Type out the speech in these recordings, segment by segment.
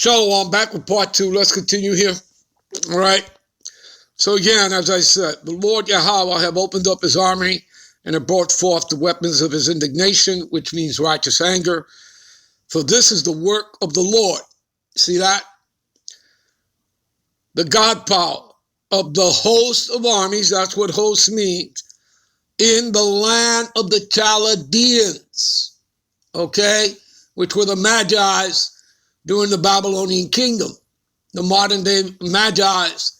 Shalom, back with part 2. Let's continue here. All right. So again, as I said, the Lord Yahweh have opened up his army and have brought forth the weapons of his indignation, which means righteous anger. For this is the work of the Lord. See that? The God power of the host of armies, that's what host means, in the land of the Chaldeans, okay, which were the Magi's during the Babylonian kingdom. The modern day Magi's,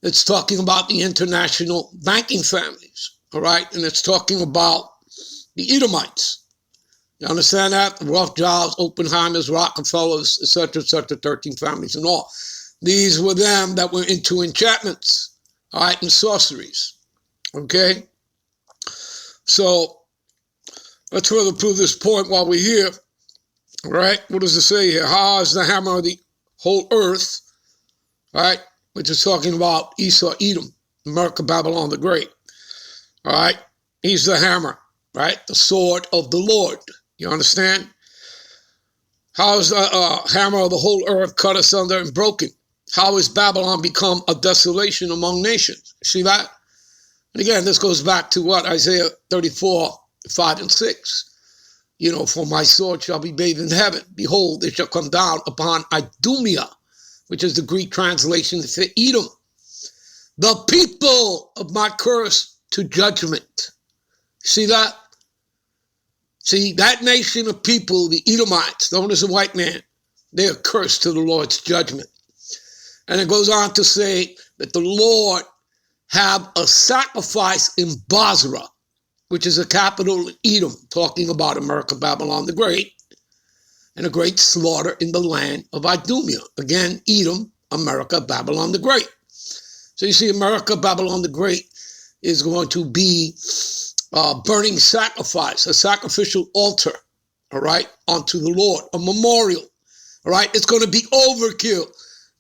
it's talking about the international banking families, all right, and it's talking about the Edomites. You understand that? The Rothschilds, Oppenheimers, Rockefellers, etc., 13 families and all. These were them that were into enchantments, all right, and sorceries, okay? So let's further prove this point while we're here, all right? What does it say here? Ha is the hammer of the whole earth, all right, which is talking about Esau, Edom, America, Babylon the Great, all right? He's the hammer, right? The sword of the Lord, you understand? How is the hammer of the whole earth cut asunder and broken? How has Babylon become a desolation among nations? See that? And again, this goes back to what? Isaiah 34, 5 and 6. You know, for my sword shall be bathed in heaven. Behold, it shall come down upon Idumea, which is the Greek translation for Edom, the people of my curse to judgment. See that? See, that nation of people, the Edomites, known as a white man, they are cursed to the Lord's judgment. And it goes on to say that the Lord have a sacrifice in Basra, which is a capital in Edom, talking about America, Babylon the Great, and a great slaughter in the land of Idumea. Again, Edom, America, Babylon the Great. So you see, America, Babylon the Great is going to be burning sacrifice, a sacrificial altar, all right, unto the Lord, a memorial, all right? It's going to be overkill,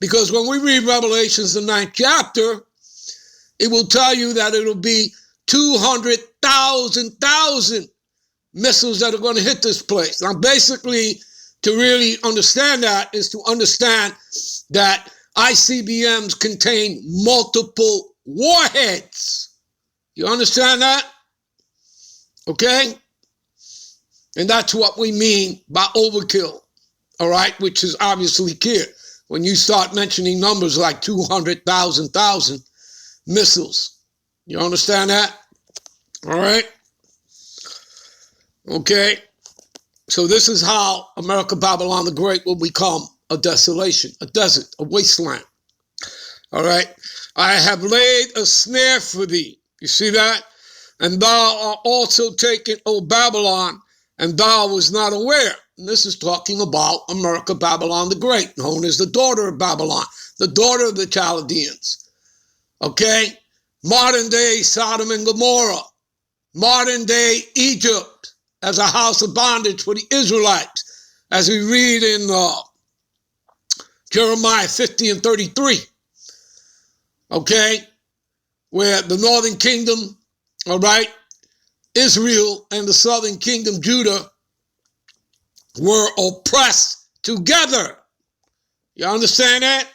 because when we read Revelations, the 9th chapter, it will tell you that it'll be 200,000 missiles that are going to hit this place. Now, basically, to really understand that is to understand that ICBMs contain multiple warheads. You understand that? Okay? And that's what we mean by overkill, all right, which is obviously clear. When you start mentioning numbers like 200,000 missiles. You understand that? All right? Okay. So this is how America, Babylon the Great will become a desolation, a desert, a wasteland. All right? I have laid a snare for thee. You see that? And thou art also taken, O Babylon, and thou was not aware. And this is talking about America, Babylon the Great, known as the daughter of Babylon, the daughter of the Chaldeans. Okay? Modern day Sodom and Gomorrah, modern day Egypt as a house of bondage for the Israelites, as we read in Jeremiah 50 and 33. Okay? Where the northern kingdom, all right, Israel and the southern kingdom, Judah, were oppressed together. You understand that?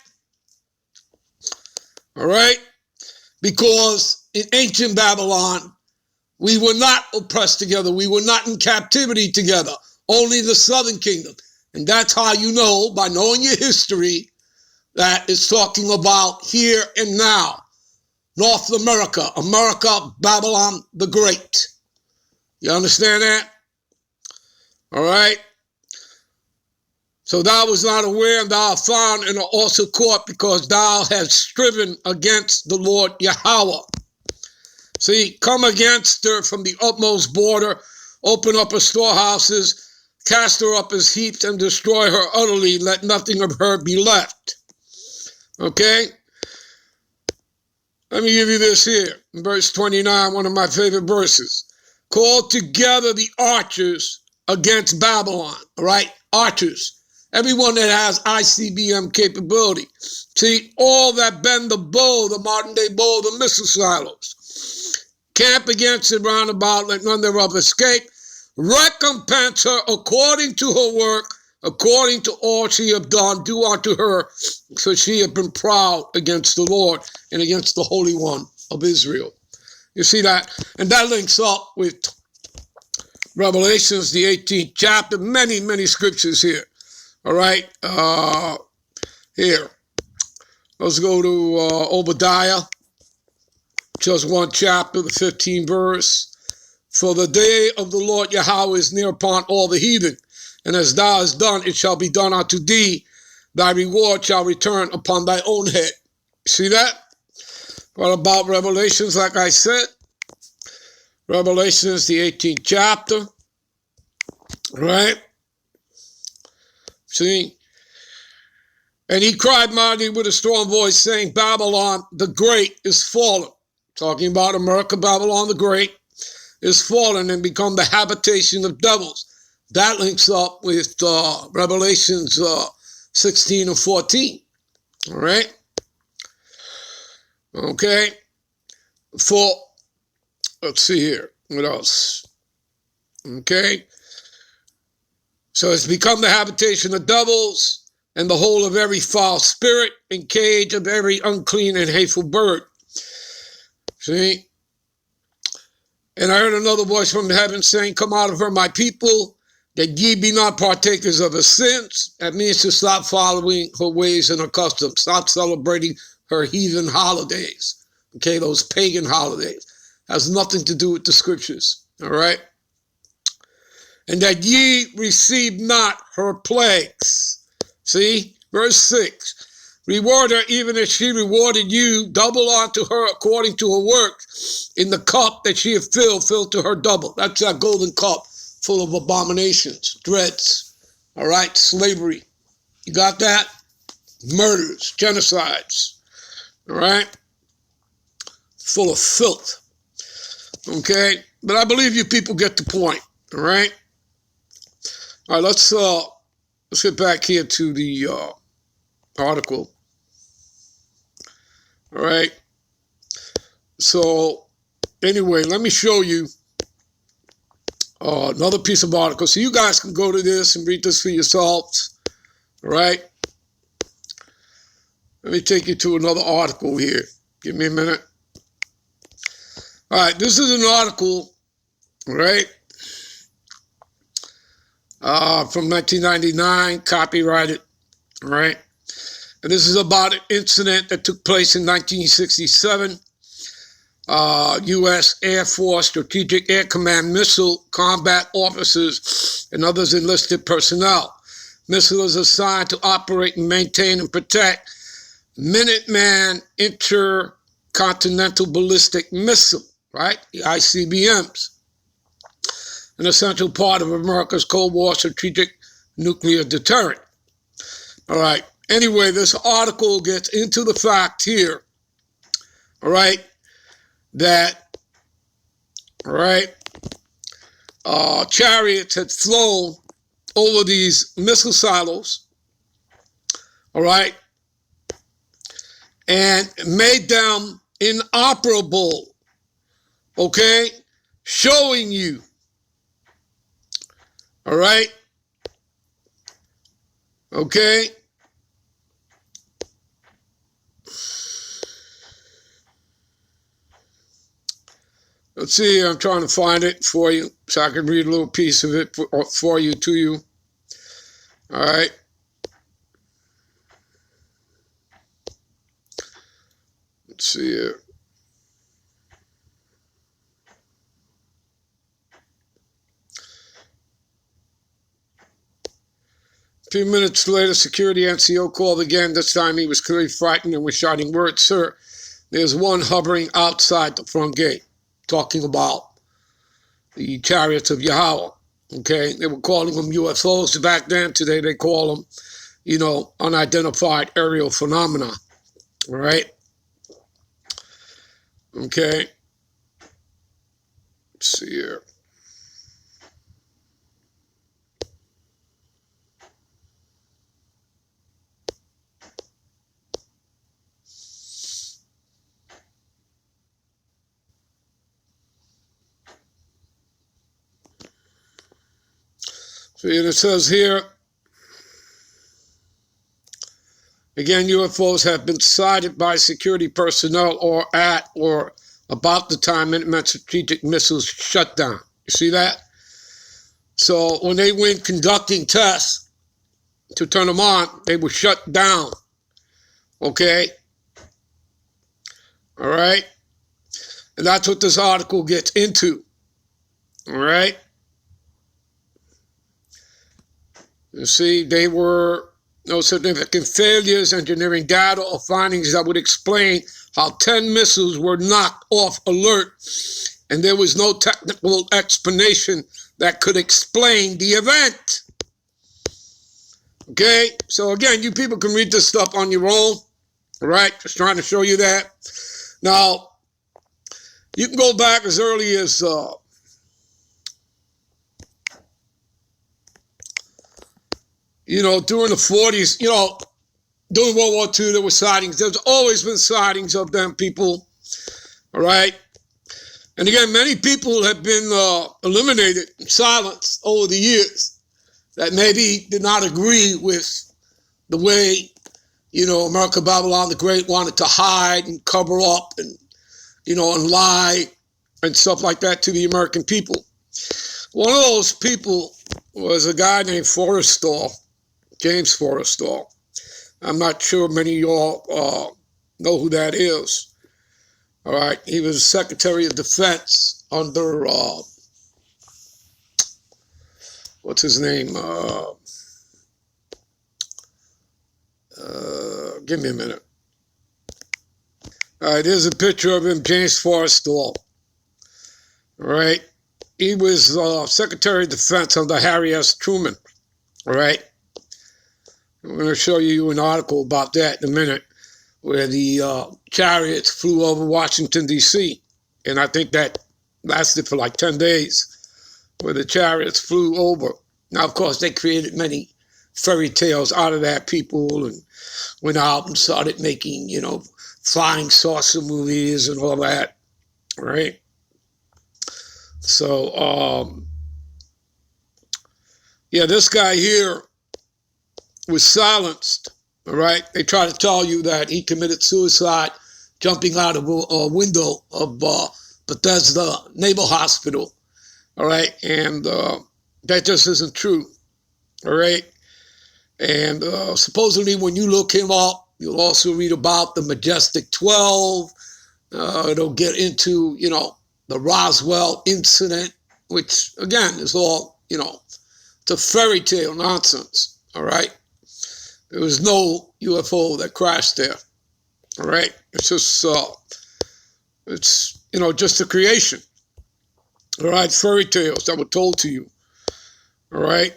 All right? Because in ancient Babylon, we were not oppressed together. We were not in captivity together. Only the southern kingdom. And that's how you know, by knowing your history, that it's talking about here and now. North America, America, Babylon the Great. You understand that? All right? So thou was not aware, and thou art found and are also caught, because thou hast striven against the Lord Yahweh. See, come against her from the utmost border, open up her storehouses, cast her up as heaps, and destroy her utterly. Let nothing of her be left. Okay? Let me give you this here. In verse 29, one of my favorite verses. Call together the archers against Babylon. All right? Archers. Everyone that has ICBM capability. See, all that bend the bow, the modern day bow, the missile silos. Camp against it round about, let none thereof escape. Recompense her according to her work, according to all she have done, do unto her, for she have been proud against the Lord and against the Holy One of Israel. You see that? And that links up with Revelations, the 18th chapter, many, many scriptures here. All right, here. Let's go to Obadiah, just one chapter, the 15th verse. For the day of the Lord Yahweh is near upon all the heathen, and as thou hast done, it shall be done unto thee. Thy reward shall return upon thy own head. See that? What about Revelations, like I said? Revelations, the 18th chapter. Right? See? And he cried mightily with a strong voice, saying, Babylon the Great is fallen. Talking about America, Babylon the Great is fallen and become the habitation of devils. That links up with Revelations 16 and 14. All right? Okay? For, let's see here. What else? Okay? So it's become the habitation of devils, and the hole of every foul spirit, and cage of every unclean and hateful bird. See? And I heard another voice from heaven saying, Come out of her, my people, that ye be not partakers of her sins. That means to stop following her ways and her customs. Stop celebrating her heathen holidays. Okay, those pagan holidays. Has nothing to do with the scriptures. All right? And that ye receive not her plagues. See? Verse 6. Reward her even as she rewarded you, double unto her according to her work. In the cup that she hath filled, fill to her double. That's that golden cup full of abominations, dreads, all right, slavery. You got that? Murders, genocides, all right? Full of filth, okay? But I believe you people get the point, all right? All right, let's get back here to the article. All right. So anyway, let me show you another piece of article. So you guys can go to this and read this for yourselves. All right. Let me take you to another article here. Give me a minute. All right. This is an article, right, from 1999, copyrighted, all right. And this is about an incident that took place in 1967. U.S. Air Force Strategic Air Command missile combat officers and others enlisted personnel. Missile is assigned to operate and maintain and protect Minuteman Intercontinental Ballistic Missile, right? The ICBMs. An essential part of America's Cold War strategic nuclear deterrent. All right. Anyway, this article gets into the fact here, all right, that, all right, chariots had flown over these missile silos, all right, and made them inoperable, okay, showing you, all right, okay, let's see, I'm trying to find it for you so I can read a little piece of it for you, to you. All right. Let's see here. A few minutes later, security NCO called again. This time he was clearly frightened and was shouting words. Sir, there's one hovering outside the front gate, talking about the chariots of Yahweh. Okay, they were calling them UFOs back then. Today they call them, you know, unidentified aerial phenomena. All right. Okay. Let's see here. See, and it says here, Again, UFOs have been sighted by security personnel or at or about the time Minuteman strategic missiles shut down. You see that? So when they went conducting tests to turn them on, they were shut down. Okay? All right? And that's what this article gets into. All right? You see, they were no significant failures, engineering data or findings that would explain how 10 missiles were knocked off alert, and there was no technical explanation that could explain the event. Okay, so again, you people can read this stuff on your own, all right? Just trying to show you that. Now, you can go back as early as during the 40s, during World War II, there were sightings. There's always been sightings of them people, all right? And again, many people have been eliminated, silenced over the years that maybe did not agree with the way, America Babylon the Great wanted to hide and cover up and, and lie and stuff like that to the American people. One of those people was a guy named Forrestal, James Forrestal. I'm not sure many of y'all know who that is. All right, he was Secretary of Defense under, what's his name? Give me a minute. All right, here's a picture of him, James Forrestal. All right, he was Secretary of Defense under Harry S. Truman. All right. I'm going to show you an article about that in a minute, where the chariots flew over Washington, D.C. And I think that lasted for like 10 days, where the chariots flew over. Now, of course, they created many fairy tales out of that, people, and went out and started making, flying saucer movies and all that, right? So, yeah, this guy here was silenced, all right? They try to tell you that he committed suicide jumping out of a window of Bethesda Naval Hospital, all right? And that just isn't true, all right? And supposedly when you look him up, you'll also read about the Majestic 12. It'll get into, the Roswell incident, which, again, is all, it's a fairy tale nonsense, all right? There was no UFO that crashed there, all right? It's just, just a creation, all right? Fairy tales that were told to you, all right?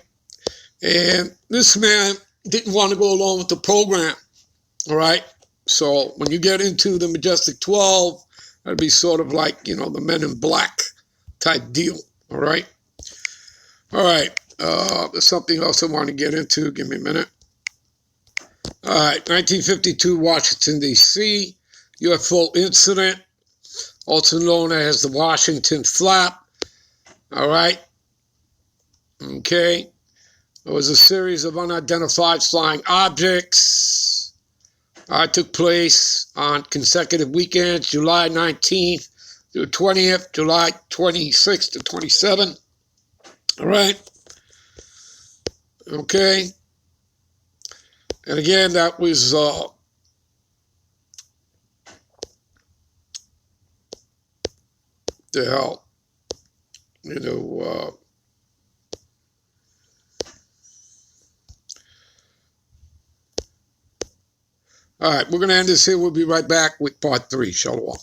And this man didn't want to go along with the program, all right? So when you get into the Majestic 12, that'd be sort of like, the Men in Black type deal, all right? All right, there's something else I want to get into. Give me a minute. All right, 1952, Washington, D.C., UFO incident, also known as the Washington Flap, all right? Okay, it was a series of unidentified flying objects. Took place on consecutive weekends, July 19th through 20th, July 26th to 27th, all right? Okay. And again, that was the hell, all right, we're going to end this here. We'll be right back with part 3. Shalom.